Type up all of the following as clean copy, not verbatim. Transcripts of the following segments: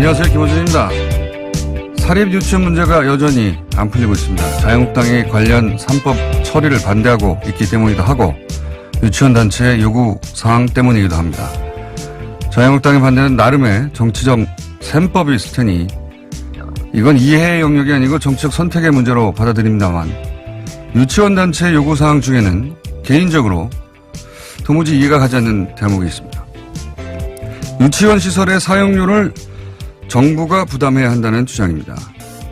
안녕하세요. 김호준입니다. 사립 유치원 문제가 여전히 안 풀리고 있습니다. 자유한국당이 관련 3법 처리를 반대하고 있기 때문이기도 하고 유치원 단체의 요구 사항 때문이기도 합니다. 자유한국당의 반대는 나름의 정치적 셈법이 있을 테니 이건 이해의 영역이 아니고 정치적 선택의 문제로 받아들입니다만 유치원 단체의 요구 사항 중에는 개인적으로 도무지 이해가 가지 않는 대목이 있습니다. 유치원 시설의 사용료를 정부가 부담해야 한다는 주장입니다.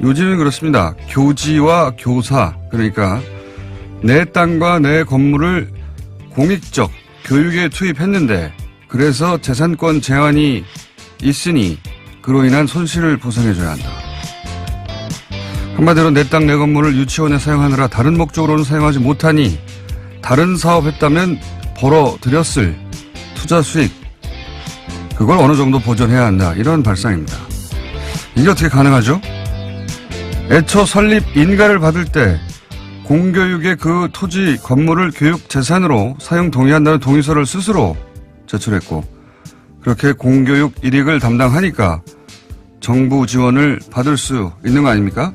요즘은 그렇습니다. 교지와 교사, 그러니까 내 땅과 내 건물을 공익적 교육에 투입했는데 그래서 재산권 제한이 있으니 그로 인한 손실을 보상해줘야 한다. 한마디로 내 땅 내 건물을 유치원에 사용하느라 다른 목적으로는 사용하지 못하니 다른 사업했다면 벌어들였을 투자 수익 그걸 어느 정도 보전해야 한다. 이런 발상입니다. 이게 어떻게 가능하죠? 애초 설립 인가를 받을 때 공교육의 그 토지 건물을 교육 재산으로 사용 동의한다는 동의서를 스스로 제출했고 그렇게 공교육 일익을 담당하니까 정부 지원을 받을 수 있는 거 아닙니까?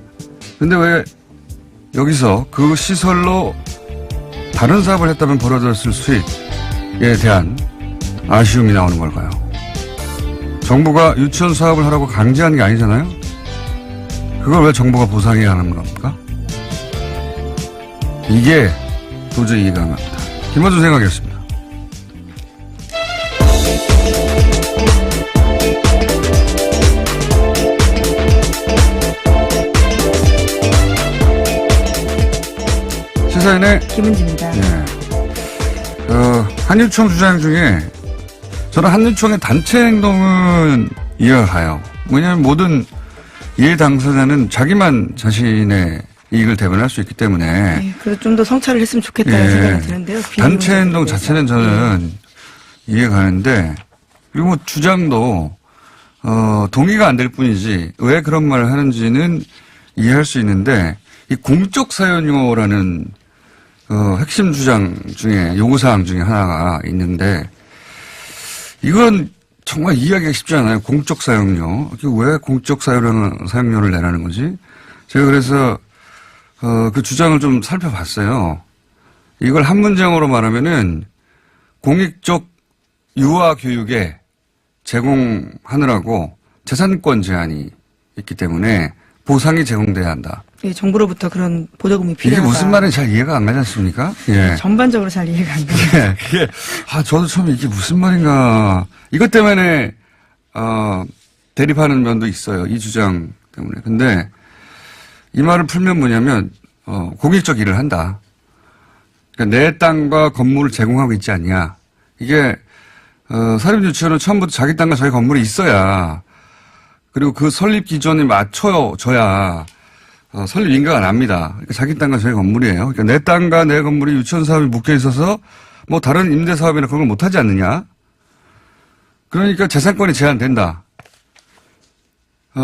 근데 왜 여기서 그 시설로 다른 사업을 했다면 벌어들였을 수익에 대한 아쉬움이 나오는 걸까요? 정부가 유치원 사업을 하라고 강제하는 게 아니잖아요? 그걸 왜 정부가 보상해야 하는 겁니까? 이게 도저히 이해가 안 갑니다. 김원준 생각이었습니다. 시사인의 김은지입니다. 네. 한유총 주장 중에 저는 한유총의 단체 행동은 이해가 가요. 왜냐하면 모든 이해 당사자는 자기만 자신의 이익을 대변할 수 있기 때문에. 네, 그래서 좀 더 성찰을 했으면 좋겠다는 생각이 드는데요. 단체 행동 자체는 저는 이해가 가는데 그리고 뭐 주장도 동의가 안 될 뿐이지 왜 그런 말을 하는지는 이해할 수 있는데 이 공적 사용료라는 핵심 주장 중에 요구사항 중에 하나가 있는데 이건 정말 이해하기가 쉽지 않아요. 공적 사용료. 왜 공적 사용료를 내라는 거지? 제가 그래서 그 주장을 좀 살펴봤어요. 이걸 한 문장으로 말하면은 공익적 유아 교육에 제공하느라고 재산권 제한이 있기 때문에 보상이 제공돼야 한다. 예, 정부로부터 그런 보조금이 필요하다. 이게 무슨 말인지 잘 이해가 안 가지 않습니까? 예. 전반적으로 잘 이해가 안 가요. 그게 저도 처음에 이게 무슨 말인가. 이것 때문에 대립하는 면도 있어요. 이 주장 때문에. 근데 이 말을 풀면 뭐냐면 공익적 일을 한다. 그러니까 내 땅과 건물을 제공하고 있지 않냐. 이게 사립유치원은 처음부터 자기 땅과 자기 건물이 있어야 그리고 그 설립 기준에 맞춰져야 설립 인가가 납니다. 그러니까 자기 땅과 자기 건물이에요. 그러니까 내 땅과 내 건물이 유치원 사업이 묶여 있어서 뭐 다른 임대 사업이나 그런 걸 못하지 않느냐. 그러니까 재산권이 제한된다.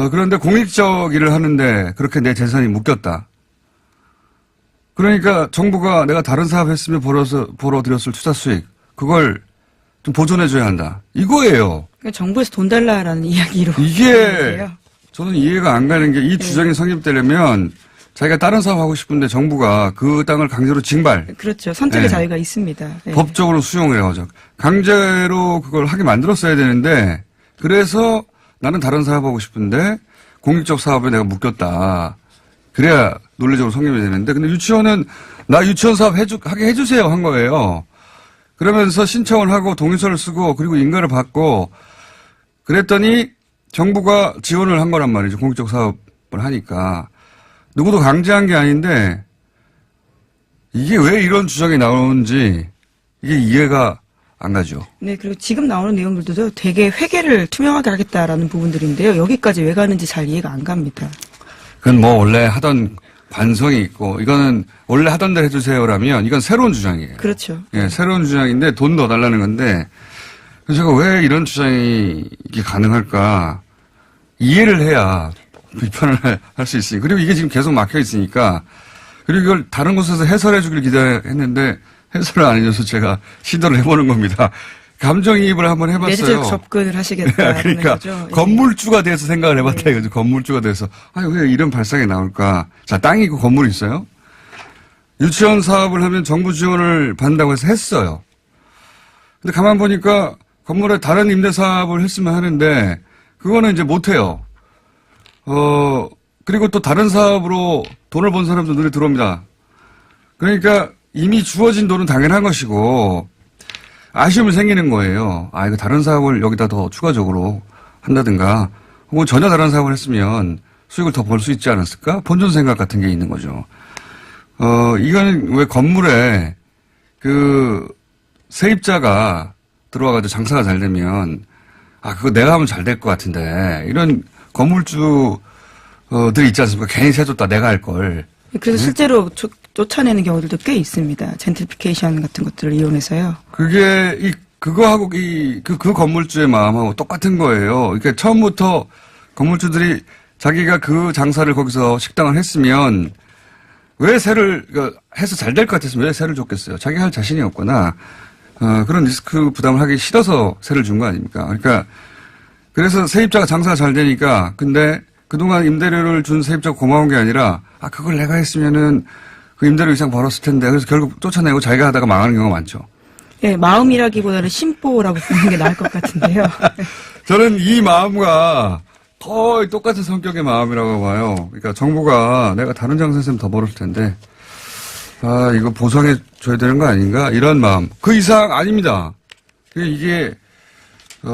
그런데 공익적 일을 하는데 그렇게 내 재산이 묶였다. 그러니까 정부가 내가 다른 사업 했으면 벌어들였을 투자 수익 그걸 좀 보존해줘야 한다. 이거예요. 그러니까 정부에서 돈 달라라는 이야기로. 이게 저는 이해가 안 가는 게 이 주장이 성립되려면 자기가 다른 사업 하고 싶은데 정부가 그 땅을 강제로 징발. 그렇죠. 선택의 자유가 있습니다. 법적으로 수용을 해가지고 강제로 그걸 하게 만들었어야 되는데 그래서 나는 다른 사업 하고 싶은데 공익적 사업에 내가 묶였다. 그래야 논리적으로 성립이 되는데 근데 유치원은 나 유치원 사업 하게 해주세요 한 거예요. 그러면서 신청을 하고 동의서를 쓰고 그리고 인가를 받고 그랬더니 정부가 지원을 한 거란 말이죠. 공익적 사업을 하니까. 누구도 강제한 게 아닌데 이게 왜 이런 주장이 나오는지 이게 이해가 안 가죠. 네, 그리고 지금 나오는 내용들도 되게 회계를 투명하게 하겠다라는 부분들인데요. 여기까지 왜 가는지 잘 이해가 안 갑니다. 그건 뭐 원래 하던 관성이 있고 이거는 원래 하던 대로 해주세요라면 이건 새로운 주장이에요. 그렇죠. 예, 새로운 주장인데 돈 더 달라는 건데 그래서 제가 왜 이런 주장이 이게 가능할까 이해를 해야 비판을 할 수 있으니 그리고 이게 지금 계속 막혀 있으니까 그리고 이걸 다른 곳에서 해설해 주길 기대했는데 해설을 안 해줘서 제가 시도를 해보는 겁니다. 감정이입을 한번 해봤어요. 내재적 접근을 하시겠다는 그러니까 거죠. 건물주가 돼서 생각을 해봤다 이거죠. 건물주가 돼서 왜 이런 발상이 나올까. 자, 땅이 있고 건물이 있어요. 유치원 사업을 하면 정부 지원을 받는다고 해서 했어요. 근데 가만 보니까 건물에 다른 임대 사업을 했으면 하는데 그거는 이제 못해요. 그리고 또 다른 사업으로 돈을 번 사람도 눈에 들어옵니다. 그러니까 이미 주어진 돈은 당연한 것이고 아쉬움이 생기는 거예요. 이거 다른 사업을 여기다 더 추가적으로 한다든가 혹은 전혀 다른 사업을 했으면 수익을 더 벌 수 있지 않았을까? 본전 생각 같은 게 있는 거죠. 이거는 왜 건물에 그 세입자가 들어와가지고 장사가 잘 되면 그거 내가 하면 잘 될 것 같은데 이런 건물주들이 있지 않습니까? 괜히 세줬다 내가 할 걸. 그래서 실제로 쫓아내는 경우들도 꽤 있습니다. 젠트리피케이션 같은 것들을 이용해서요. 그게 그거하고 그 건물주의 마음하고 똑같은 거예요. 그러니까 처음부터 건물주들이 자기가 그 장사를 거기서 식당을 했으면 왜 세를 해서 잘 될 것 같았으면 왜 세를 줬겠어요. 자기가 할 자신이 없거나 그런 리스크 부담을 하기 싫어서 세를 준 거 아닙니까? 그러니까 그래서 세입자가 장사가 잘 되니까 근데 그동안 임대료를 준 세입자가 고마운 게 아니라 그걸 내가 했으면은 그 임대료 이상 벌었을 텐데 그래서 결국 쫓아내고 자기가 하다가 망하는 경우가 많죠. 네, 마음이라기보다는 심보라고 보는 게 나을 것 같은데요. 저는 이 마음과 거의 똑같은 성격의 마음이라고 봐요. 그러니까 정부가 내가 다른 장사했으면 더 벌었을 텐데 이거 보상해 줘야 되는 거 아닌가 이런 마음. 그 이상 아닙니다. 이게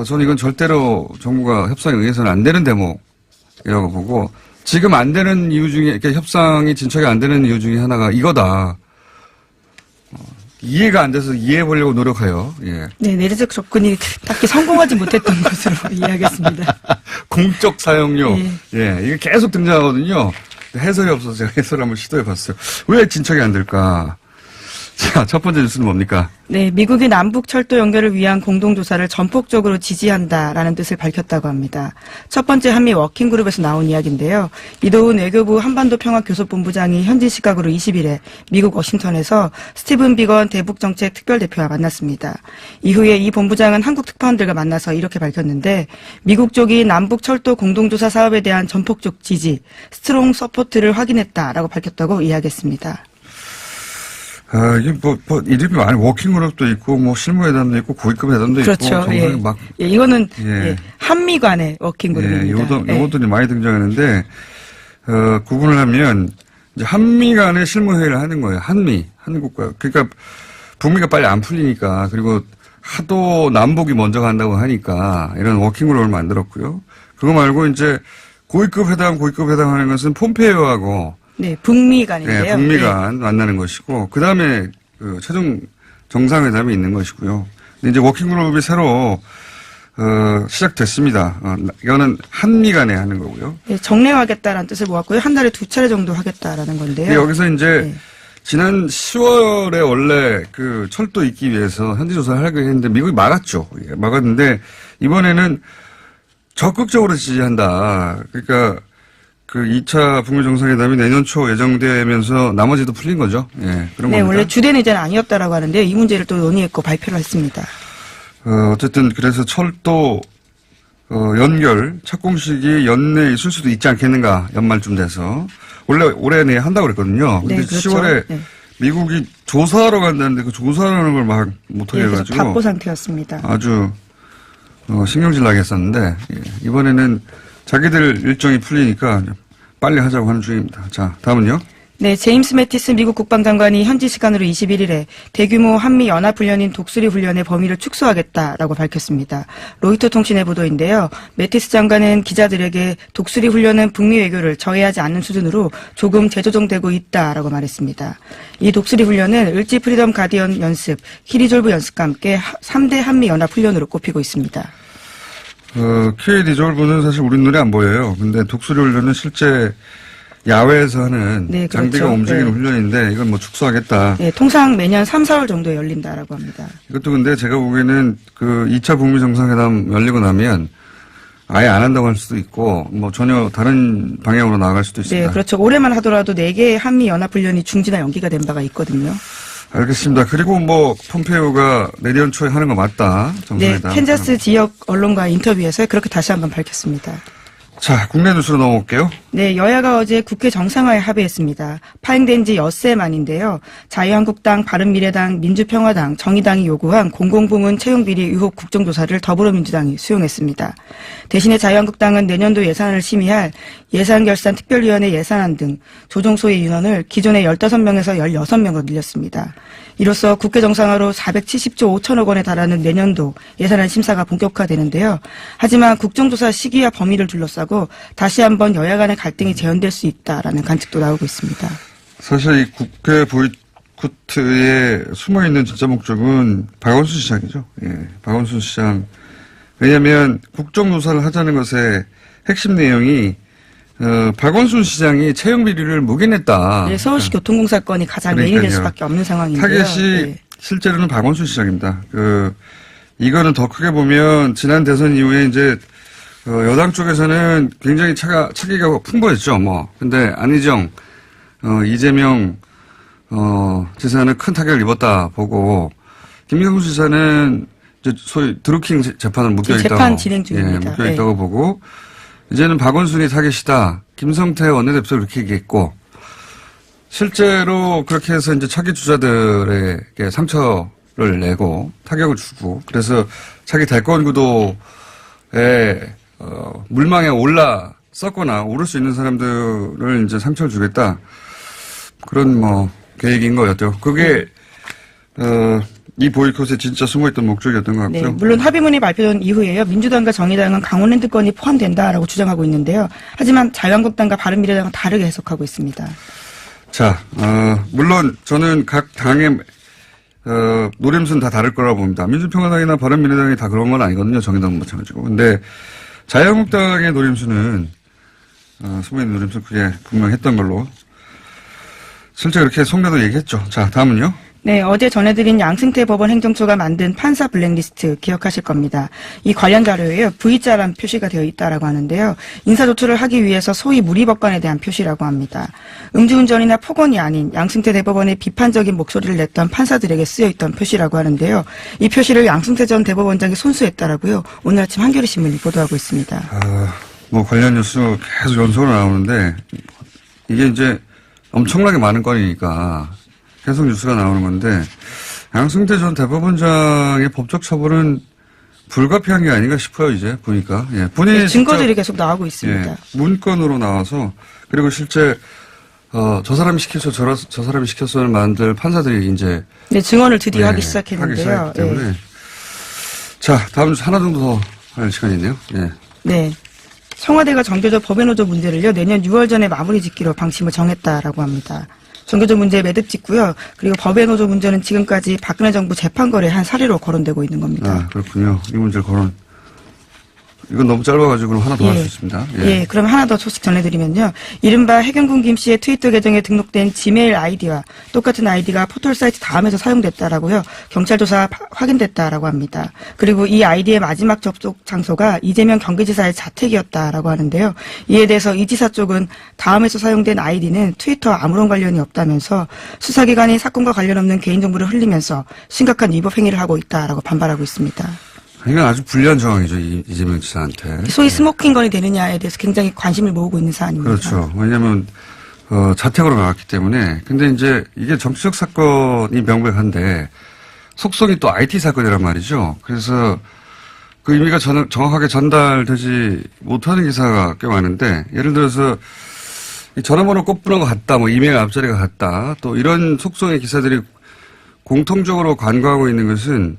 저는 이건 절대로 정부가 협상에 의해서는 안 되는 대목이라고 보고 지금 안 되는 이유 중에 그러니까 협상이 진척이 안 되는 이유 중에 하나가 이거다. 이해가 안 돼서 이해해 보려고 노력해요. 예. 네, 내재적 접근이 딱히 성공하지 못했던 것으로 이해하겠습니다. 공적 사용료. 예. 이게 계속 등장하거든요. 해설이 없어서 제가 해설 한번 시도해 봤어요. 왜 진척이 안 될까? 자, 첫 번째 뉴스는 뭡니까? 네, 미국이 남북 철도 연결을 위한 공동조사를 전폭적으로 지지한다라는 뜻을 밝혔다고 합니다. 첫 번째 한미 워킹그룹에서 나온 이야기인데요. 이도훈 외교부 한반도평화교섭본부장이 현지 시각으로 20일에 미국 워싱턴에서 스티븐 비건 대북정책 특별대표와 만났습니다. 이후에 이 본부장은 한국 특파원들과 만나서 이렇게 밝혔는데 미국 쪽이 남북 철도 공동조사 사업에 대한 전폭적 지지, 스트롱 서포트를 확인했다라고 밝혔다고 이야기했습니다. 이게 이름이 많이 워킹그룹도 있고, 실무회담도 있고, 고위급 회담도 그렇죠. 있고, 정상이 막. 이거는 한미 간의 워킹그룹입니다. 요것들이 많이 등장하는데, 구분을 하면, 이제 한미 간의 실무회의를 하는 거예요. 한국과. 그러니까, 북미가 빨리 안 풀리니까, 그리고 하도 남북이 먼저 간다고 하니까, 이런 워킹그룹을 만들었고요. 그거 말고 이제, 고위급 회담 하는 것은 폼페이오하고, 네, 북미 간인데요. 네, 북미 간 만나는 것이고, 그 다음에 최종 정상회담이 있는 것이고요. 근데 이제 워킹그룹이 새로, 시작됐습니다. 이거는 한미 간에 하는 거고요. 네, 정례하겠다라는 뜻을 모았고요. 한 달에 2차례 정도 하겠다라는 건데요. 네, 여기서 이제, 지난 10월에 원래 그 철도 있기 위해서 현지조사를 하려고 했는데 미국이 막았죠. 막았는데, 이번에는 적극적으로 지지한다. 그러니까, 그 2차 북미 정상회담이 내년 초 예정되면서 나머지도 풀린 거죠. 예, 그런 네, 겁니다. 원래 주된 의제는 아니었다라고 하는데요. 이 문제를 또 논의했고 발표를 했습니다. 어쨌든 그래서 철도 연결 착공식이 연내에 있을 수도 있지 않겠는가 연말쯤 돼서 원래 올해 내에 한다고 그랬거든요. 근데 네, 그렇죠. 10월에 네. 미국이 조사하러 간다는데 그 조사하는 걸 막 못하게 네, 해가지고 바보 상태였습니다. 아주 신경질 나게 했었는데 이번에는 자기들 일정이 풀리니까 빨리 하자고 하는 중입니다. 자, 다음은요. 네, 제임스 매티스 미국 국방장관이 현지 시간으로 21일에 대규모 한미 연합훈련인 독수리 훈련의 범위를 축소하겠다라고 밝혔습니다. 로이터 통신의 보도인데요. 매티스 장관은 기자들에게 독수리 훈련은 북미 외교를 저해하지 않는 수준으로 조금 재조정되고 있다라고 말했습니다. 이 독수리 훈련은 을지 프리덤 가디언 연습, 키리졸브 연습과 함께 3대 한미 연합훈련으로 꼽히고 있습니다. K-디졸브는 사실 우리 눈에 안 보여요. 근데 독수리 훈련은 실제 야외에서 하는 네, 그렇죠. 장비가 움직이는 훈련인데 이건 뭐 축소하겠다. 네, 통상 매년 3, 4월 정도에 열린다라고 합니다. 이것도 근데 제가 보기에는 그 2차 북미 정상회담 열리고 나면 아예 안 한다고 할 수도 있고 뭐 전혀 다른 방향으로 나아갈 수도 있습니다. 네, 그렇죠. 올해만 하더라도 4개의 한미 연합훈련이 중지나 연기가 된 바가 있거든요. 알겠습니다. 그리고 뭐 폼페이오가 내년 초에 하는 거 맞다. 네, 정상회담. 캔자스 지역 언론과의 인터뷰에서 그렇게 다시 한번 밝혔습니다. 자, 국내 뉴스로 넘어올게요. 네, 여야가 어제 국회 정상화에 합의했습니다. 파행된 지 엿새 만인데요. 자유한국당, 바른미래당, 민주평화당, 정의당이 요구한 공공부문 채용비리 의혹 국정조사를 더불어민주당이 수용했습니다. 대신에 자유한국당은 내년도 예산을 심의할 예산결산특별위원회 예산안 등 조정소의 인원을 기존의 15명에서 16명으로 늘렸습니다. 이로써 국회 정상화로 470조 5천억 원에 달하는 내년도 예산안 심사가 본격화되는데요. 하지만 국정조사 시기와 범위를 둘러싸고 다시 한번 여야 간의 갈등이 재현될 수 있다라는 관측도 나오고 있습니다. 사실 이 국회 보이콧에 숨어있는 진짜 목적은 박원순 시장이죠. 예, 박원순 시장. 왜냐하면 국정조사를 하자는 것의 핵심 내용이 박원순 시장이 채용 비리를 묵인했다. 네, 서울시 교통공사 건이 가장 메인이 될 수밖에 없는 상황인데요. 타겟이 네. 실제로는 박원순 시장입니다. 이거는 더 크게 보면 지난 대선 이후에 이제 여당 쪽에서는 굉장히 차기가 풍부했죠. 뭐 근데 안희정, 이재명 지사는 큰 타격을 입었다 보고 김경수 지사는 이제 소위 드루킹 재판을 묶여있다고 재판 진행 중입니다. 예, 묶여있다고 보고 이제는 박원순이 타겟이다. 김성태 원내대표도 그렇게 얘기했고 실제로 그렇게 해서 이제 차기 주자들에게 상처를 내고 타격을 주고 그래서 차기 대권 구도에 물망에 올랐었거나 오를 수 있는 사람들을 이제 상처를 주겠다. 그런 뭐 계획인 거였죠. 그게 이 보이콧에 진짜 숨어있던 목적이었던 것 같고요. 네, 물론 합의문이 발표된 이후에요. 민주당과 정의당은 강원랜드 건이 포함된다라고 주장하고 있는데요. 하지만 자유한국당과 바른미래당은 다르게 해석하고 있습니다. 자, 물론 저는 각 당의 노림수는 다 다를 거라고 봅니다. 민주평화당이나 바른미래당이 다 그런 건 아니거든요. 정의당은 마찬가지고. 근데 자유한국당의 노림수는 숨어있는 노림수는 그게 분명했던 걸로 실제 그렇게 송대도 얘기했죠. 자, 다음은요. 네, 어제 전해드린 양승태 법원 행정처가 만든 판사 블랙리스트 기억하실 겁니다. 이 관련 자료에요. V자란 표시가 되어 있다라고 하는데요. 인사조처를 하기 위해서 소위 무리법관에 대한 표시라고 합니다. 음주운전이나 폭언이 아닌 양승태 대법원의 비판적인 목소리를 냈던 판사들에게 쓰여있던 표시라고 하는데요. 이 표시를 양승태 전 대법원장이 손수했다라고요. 오늘 아침 한겨레 신문이 보도하고 있습니다. 뭐 관련 뉴스 계속 연속으로 나오는데 이게 이제 엄청나게 많은 건이니까 계속 뉴스가 나오는 건데 양승태 전 대법원장의 법적 처벌은 불가피한 게 아닌가 싶어요. 이제 보니까 본인이 네, 증거들이 계속 나오고 있습니다. 예, 문건으로 나와서 그리고 실제 저 사람이 시켜서 저 사람이 시켜서를 만들 판사들이 이제 네, 증언을 드디어 하기 시작했는데요. 하기 때문에 자 다음 주 하나 정도 더 할 시간이 있네요. 예. 네. 청와대가 정교조 법외노조 문제를요 내년 6월 전에 마무리 짓기로 방침을 정했다라고 합니다. 정교조 문제에 매듭 짓고요. 그리고 법외노조 문제는 지금까지 박근혜 정부 재판거래 한 사례로 거론되고 있는 겁니다. 그렇군요. 이 문제를 이건 너무 짧아가지고 그럼 하나 더 할 수 있습니다. 예, 그럼 하나 더 소식 전해드리면요. 이른바 해경군 김 씨의 트위터 계정에 등록된 지메일 아이디와 똑같은 아이디가 포털사이트 다음에서 사용됐다라고요. 경찰 조사 확인됐다라고 합니다. 그리고 이 아이디의 마지막 접속 장소가 이재명 경기지사의 자택이었다라고 하는데요. 이에 대해서 이 지사 쪽은 다음에서 사용된 아이디는 트위터와 아무런 관련이 없다면서 수사기관이 사건과 관련 없는 개인정보를 흘리면서 심각한 위법 행위를 하고 있다라고 반발하고 있습니다. 이건 아주 불리한 정황이죠. 이재명 지사한테. 소위 스모킹 건이 되느냐에 대해서 굉장히 관심을 모으고 있는 사안입니다. 그렇죠. 왜냐하면 자택으로 나왔기 때문에. 근데 이제 이게 정치적 사건이 명백한데 속성이 또 IT 사건이란 말이죠. 그래서 그 의미가 정확하게 전달되지 못하는 기사가 꽤 많은데 예를 들어서 이 전화번호 꼽부는 것 같다, 뭐 이메일 앞자리가 같다, 또 이런 속성의 기사들이 공통적으로 간과하고 있는 것은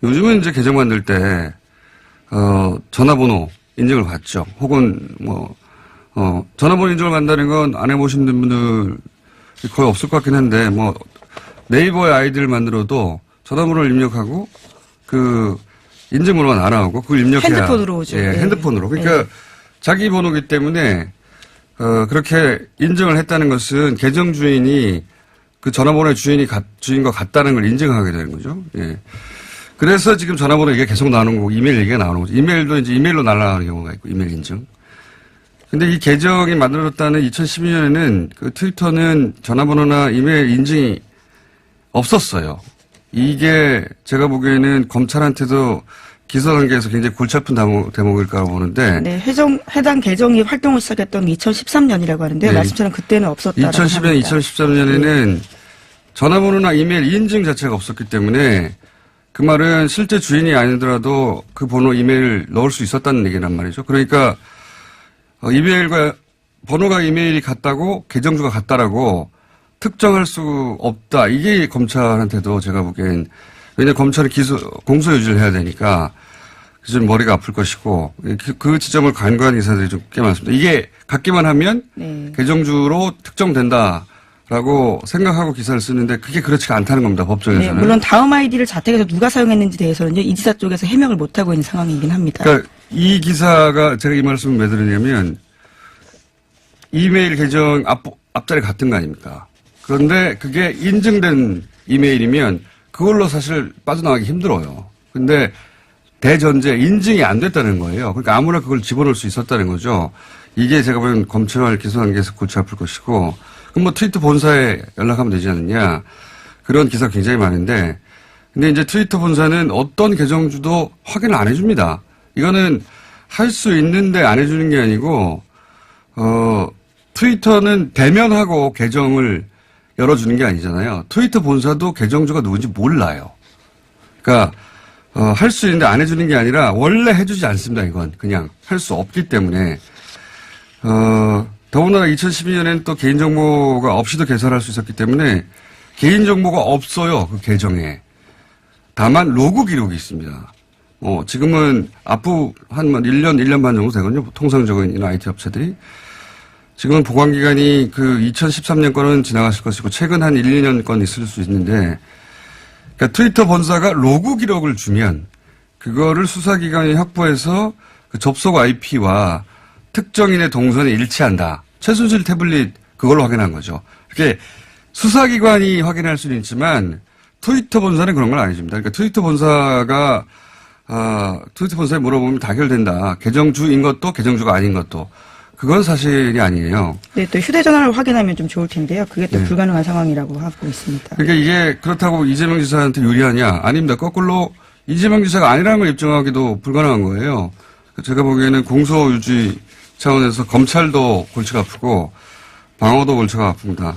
요즘은 이제 계정 만들 때, 전화번호 인증을 받죠. 혹은 전화번호 인증을 받는다는 건 안 해보신 분들 거의 없을 것 같긴 한데, 네이버의 아이디를 만들어도 전화번호를 입력하고 그 인증번호가 날아오고 그걸 입력해야. 핸드폰으로 오죠. 핸드폰으로. 그러니까 자기 번호기 때문에, 그렇게 인증을 했다는 것은 계정 주인이 그 전화번호의 주인과 같다는 걸 인증하게 되는 거죠. 예. 그래서 지금 전화번호 얘기가 계속 나오는 거고 이메일 얘기가 나오는 거죠. 이메일도 이제 이메일로 날아가는 경우가 있고 이메일 인증. 근데 이 계정이 만들어졌다는 2012년에는 그 트위터는 전화번호나 이메일 인증이 없었어요. 이게 제가 보기에는 검찰한테도 기소 단계에서 굉장히 골치 아픈 대목일까 보는데. 네, 해당 계정이 활동을 시작했던 2013년이라고 하는데요. 네. 말씀처럼 그때는 없었다라고 2010년, 합니다. 2013년에는 전화번호나 이메일 인증 자체가 없었기 때문에 그 말은 실제 주인이 아니더라도 그 번호 이메일 넣을 수 있었다는 얘기란 말이죠. 그러니까 이메일과 번호가 이메일이 같다고 계정주가 같다라고 특정할 수 없다. 이게 검찰한테도 제가 보기엔 왜냐하면 검찰이 공소 유지를 해야 되니까 좀 머리가 아플 것이고 그 지점을 간과한 기사들이 좀 꽤 많습니다. 이게 같기만 하면 네. 계정주로 특정된다라고 생각하고 기사를 쓰는데 그게 그렇지가 않다는 겁니다. 법정에서는. 네, 물론 다음 아이디를 자택에서 누가 사용했는지 대해서는요. 이 지사 쪽에서 해명을 못하고 있는 상황이긴 합니다. 그러니까 이 기사가 제가 이 말씀을 왜 드리냐면 이메일 계정 앞자리 같은 거 아닙니까? 그런데 그게 인증된 이메일이면 그걸로 사실 빠져나가기 힘들어요. 근데 대전제 인증이 안 됐다는 거예요. 그러니까 아무나 그걸 집어넣을 수 있었다는 거죠. 이게 제가 보면 검찰 기소 단계에서 골치 아플 것이고 그럼 뭐 트위터 본사에 연락하면 되지 않느냐. 그런 기사가 굉장히 많은데 근데 이제 트위터 본사는 어떤 계정주도 확인을 안 해줍니다. 이거는 할 수 있는데 안 해주는 게 아니고 트위터는 대면하고 계정을 열어주는 게 아니잖아요. 트위터 본사도 계정주가 누군지 몰라요. 그러니까 할 수 있는데 안 해주는 게 아니라 원래 해주지 않습니다. 이건 그냥 할 수 없기 때문에 더군다나 2012년에는 또 개인정보가 없이도 개설할 수 있었기 때문에 개인정보가 없어요. 그 계정에. 다만 로그 기록이 있습니다. 지금은 앞으로 한 1년 반 정도 되거든요. 통상적인 이런 IT 업체들이. 지금은 보관기간이 그 2013년 거는 지나갔을 것이고 최근 한 1, 2년 건 있을 수 있는데 그러니까 트위터 본사가 로그 기록을 주면 그거를 수사기관이 확보해서 그 접속 IP와 특정인의 동선이 일치한다. 최순실 태블릿 그걸로 확인한 거죠. 이렇게 수사기관이 확인할 수는 있지만 트위터 본사는 그런 걸 안 해줍니다. 그러니까 트위터 본사에 물어보면 다 해결된다. 계정주인 것도 계정주가 아닌 것도. 그건 사실이 아니에요. 네, 또 휴대전화를 확인하면 좀 좋을 텐데요. 그게 또 네. 불가능한 상황이라고 하고 있습니다. 그러니까 이게 그렇다고 이재명 지사한테 유리하냐? 아닙니다. 거꾸로 이재명 지사가 아니라는 걸 입증하기도 불가능한 거예요. 제가 보기에는 공소 유지 차원에서 검찰도 골치가 아프고 방어도 골치가 아픕니다.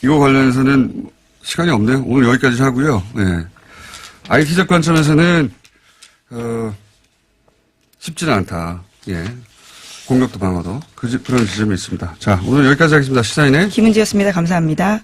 이거 관련해서는 시간이 없네요. 오늘 여기까지 하고요. 네. IT적 관점에서는 쉽지는 않다. 예. 공격도 방어도 그런 지점이 있습니다. 자, 오늘 여기까지 하겠습니다. 시사인의 김은지였습니다. 감사합니다.